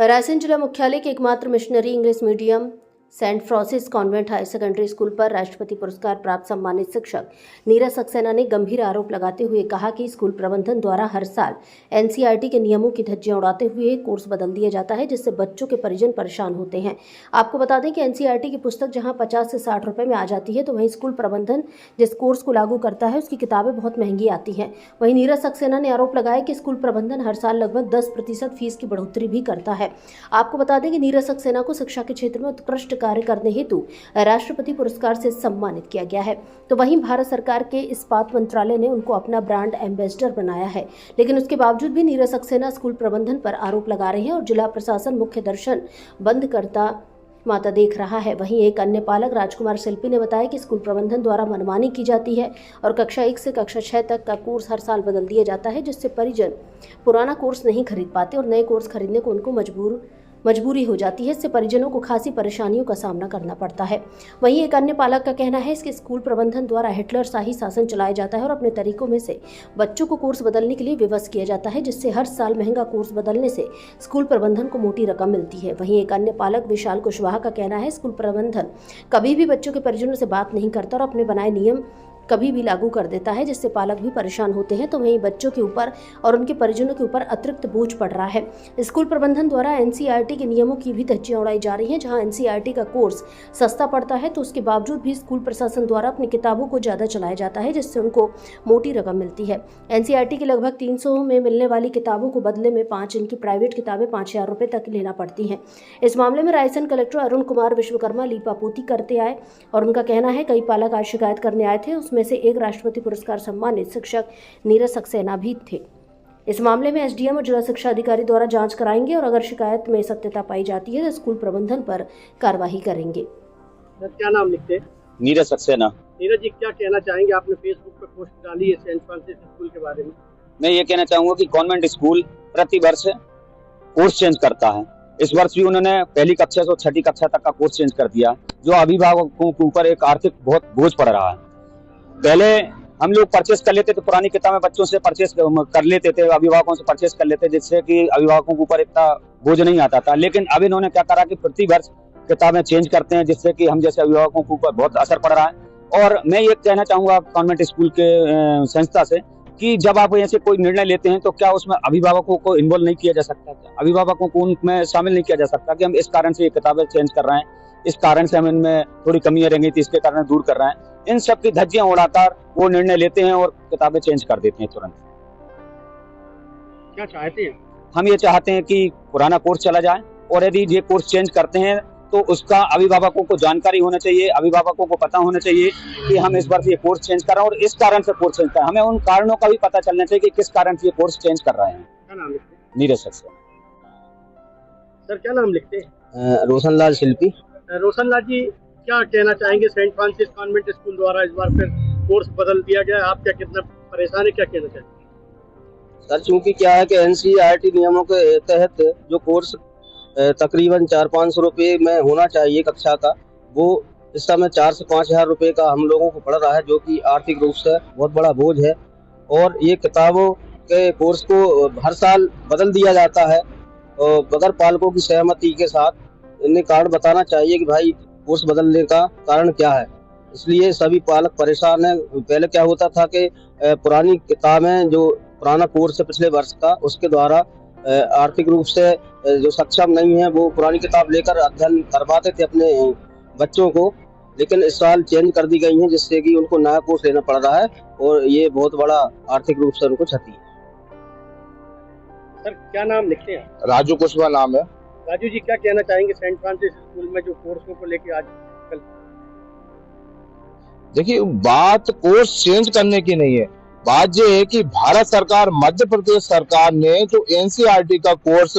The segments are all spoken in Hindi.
रायसेन जिला मुख्यालय के एकमात्र missionary English medium Saint Francis convent higher secondary school पर राष्ट्रपति पुरस्कार प्राप्त सम्मानित शिक्षक नीरज सक्सेना ने गंभीर आरोप लगाते हुए कहा कि स्कूल प्रबंधन द्वारा हर साल एनसीईआरटी के नियमों की धज्जियां उड़ाते हुए कोर्स बदल दिया जाता है, जिससे बच्चों के परिजन परेशान होते हैं। आपको बता दें कि एनसीईआरटी की पुस्तक जहां 50 से 60 रुपए में आ जाती है, तो वहीं स्कूल प्रबंधन जिस कोर्स को लागू करता है उसकी किताबें बहुत महंगी आती हैं। वहीं नीरज सक्सेना ने आरोप लगाया कि स्कूल प्रबंधन हर साल लगभग 10% फीस की बढ़ोतरी भी करता है। आपको बता दें कि नीरज सक्सेना को शिक्षा के क्षेत्र में उत्कृष्ट कार्य करने हेतु राष्ट्रपति पुरस्कार से सम्मानित किया गया है। तो वहीं भारत सरकार के इस्पात मंत्रालय ने उनको अपना ब्रांड एम्बेसडर बनाया है, लेकिन उसके बावजूद भी नीरज सक्सेना स्कूल प्रबंधन पर आरोप लगा रहे हैं और जिला प्रशासन मुख्य दर्शन बंद करता माता देख रहा है। वहीं एक अन्य पालक राजकुमार शिल्पी ने बताया कि स्कूल प्रबंधन द्वारा मनमानी की जाती है और कक्षा 1 से कक्षा 6 तक का कोर्स हर साल बदल दिया जाता है, जिससे परिजन पुराना कोर्स नहीं खरीद पाते और नए कोर्स खरीदने को उनको मजबूरी हो जाती है। इससे परिजनों को खासी परेशानियों का सामना करना पड़ता है। वहीं एक अन्य पालक का कहना है कि स्कूल प्रबंधन द्वारा हिटलर शाही शासन चलाया जाता है और अपने तरीकों में से बच्चों को कोर्स बदलने के लिए विवश किया जाता है, जिससे हर साल महंगा कोर्स बदलने से स्कूल प्रबंधन को मोटी रकम मिलती है। वहीं एक अन्य पालक विशाल कुशवाहा का कहना है स्कूल प्रबंधन कभी भी बच्चों के परिजनों से बात नहीं करता और अपने बनाए नियम कभी भी लागू कर देता है, जिससे पालक भी परेशान होते हैं। तो वहीं बच्चों के ऊपर और उनके परिजनों के ऊपर अतिरिक्त बोझ पड़ रहा है। स्कूल प्रबंधन द्वारा एनसीईआरटी के नियमों की भी धज्जियां उड़ाई जा रही हैं। जहां एनसीईआरटी का कोर्स सस्ता पड़ता है, तो उसके बावजूद भी स्कूल प्रशासन द्वारा अपनी किताबों को ज़्यादा चलाया जाता है, जिससे उनको मोटी रकम मिलती है। एनसीईआरटी की लगभग 300 में मिलने वाली किताबों को बदले में 5 इनकी प्राइवेट किताबें 5000 रुपये तक लेना पड़ती हैं। इस मामले में रायसेन कलेक्टर अरुण कुमार विश्वकर्मा लीपापोती करते आए और उनका कहना है कई पालक आज शिकायत करने आए थे, उसमें से एक राष्ट्रपति पुरस्कार सम्मानित शिक्षक नीरज सक्सेना भी थे। इस मामले में एसडीएम और जिला शिक्षा अधिकारी द्वारा जांच कराएंगे और अगर शिकायत में सत्यता पाई जाती है तो स्कूल प्रबंधन पर कार्रवाई करेंगे। क्या नाम लिखते हैं? नीरज सक्सेना। नीरज जी, क्या कहना चाहेंगे? आपने फेसबुक पर पोस्ट डाली है सेंट फ्रांसिस स्कूल के बारे में। मैं ये कहना चाहूंगा कि कॉन्वेंट स्कूल प्रति वर्ष कोर्स चेंज करता है। इस वर्ष भी उन्होंने पहली कक्षा से 6ठी कक्षा तक का कोर्स चेंज कर दिया, जो अभिभावकों के ऊपर एक आर्थिक बहुत बोझ पड़ रहा है। पहले हम लोग परचेस कर लेते थे, पुरानी किताबें बच्चों से परचेस कर लेते थे, अभिभावकों से परचेस कर लेते, जिससे कि अभिभावकों के ऊपर इतना बोझ नहीं आता था। लेकिन अब इन्होंने क्या करा कि प्रति वर्ष किताबें चेंज करते हैं, जिससे कि हम जैसे अभिभावकों के ऊपर बहुत असर पड़ रहा है। और मैं ये कहना चाहूंगा कॉन्वेंट स्कूल के संस्था से कि जब आप ऐसे कोई निर्णय लेते हैं तो क्या उसमें अभिभावकों को इन्वॉल्व नहीं किया जा सकता? क्या अभिभावकों को उनमें शामिल नहीं किया जा सकता कि हम इस कारण से ये किताबें चेंज कर रहे हैं, इस कारण से हम इनमें थोड़ी कमियां रहेंगी तो इसके कारण दूर कर रहे हैं? इन सब की धज्जियां उड़ाकर वो निर्णय लेते हैं और किताबें चेंज कर देते हैं तुरंत। क्या चाहते हैं? हम ये चाहते हैं कि पुराना कोर्स चला जाए और यदि ये कोर्स चेंज करते हैं तो उसका अभिभावकों को जानकारी होना चाहिए, अभिभावकों को पता होना चाहिए कि हम इस बार ये कोर्स चेंज कर रहे हैं और इस कारण से कोर्स चेंज कर रहे हैं। हमें उन कारणों का भी पता चलना चाहिए कि किस कारण से ये कोर्स चेंज कर रहे हैं। क्या नाम लिखते हैं? नीरज सक्सेना। सर, क्या नाम लिखते हैं? रोशनलाल शिल्पी। रोशनलाल जी, क्या कहना चाहेंगे? सेंट फ्रांसिस कॉन्वेंट स्कूल द्वारा इस बार फिर कोर्स बदल दिया गया, आप क्या कितना परेशान है, क्या कहना चाहेंगे? सर, चूंकि क्या है कि एनसीईआरटी नियमों के तहत जो कोर्स तकरीबन 400-500 रुपये में होना चाहिए कक्षा का, वो इस समय 4 से 5,000 रुपये का हम लोगों को पड़ रहा है, जो कि आर्थिक रूप से बहुत बड़ा बोझ है। और ये किताबों के कोर्स को हर साल बदल दिया जाता है और बगैर पालकों की सहमति के साथ। इन्हें कारण बताना चाहिए कि भाई कोर्स बदलने का कारण क्या है। इसलिए सभी पालक परेशान हैं। पहले क्या होता था कि पुरानी किताबें, जो पुराना कोर्स है पिछले वर्ष का, उसके द्वारा आर्थिक रूप से जो सक्षम नहीं है वो पुरानी किताब लेकर अध्ययन करवाते थे अपने बच्चों को, लेकिन इस साल चेंज कर दी गई है, जिससे कि उनको नया कोर्स लेना पड़ रहा है और ये बहुत बड़ा आर्थिक रूप से उनको क्षति है। सर, क्या नाम लिखते हैं? राजू कुशवाहा नाम है। राजू जी, क्या कहना चाहेंगे सेंट फ्रांसिस स्कूल में जो कोर्सों को लेकर आज कल? देखिए, बात कोर्स चेंज करने की नहीं है, बात ये है कि भारत सरकार, मध्य प्रदेश सरकार ने जो एनसीईआरटी का कोर्स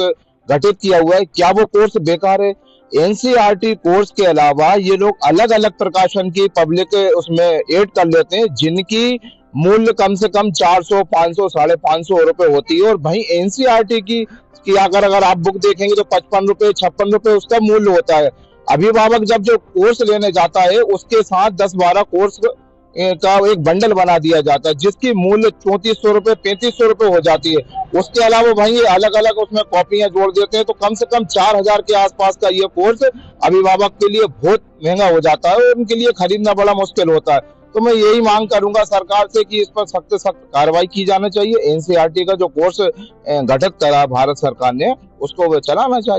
गठित किया हुआ है, क्या वो कोर्स बेकार है? एनसीईआरटी कोर्स के अलावा ये लोग अलग अलग प्रकाशन की पब्लिक उसमें ऐड कर लेते हैं, जिनकी मूल्य कम से कम 400, 500, 550 रुपए होती है। और भाई एनसीईआरटी की अगर आप बुक देखेंगे तो 55 रुपए, 56 रुपए उसका मूल्य होता है। अभिभावक जब जो कोर्स लेने जाता है उसके साथ 10-12 कोर्स का एक बंडल बना दिया जाता है, जिसकी मूल्य 3400 रुपए 3500 रुपए हो जाती है। उसके अलावा भाई ये अलग अलग उसमें कॉपियां जोड़ देते हैं, तो कम से कम 4000 के आसपास का ये कोर्स अभिभावक के लिए बहुत महंगा हो जाता है और उनके लिए खरीदना बड़ा मुश्किल होता है। तो मैं यही मांग करूंगा सरकार से कि इस पर सख्त से सख्त कार्रवाई की जानी चाहिए। एनसीईआरटी का जो कोर्स गठित करा भारत सरकार ने, उसको चलाना चाहिए।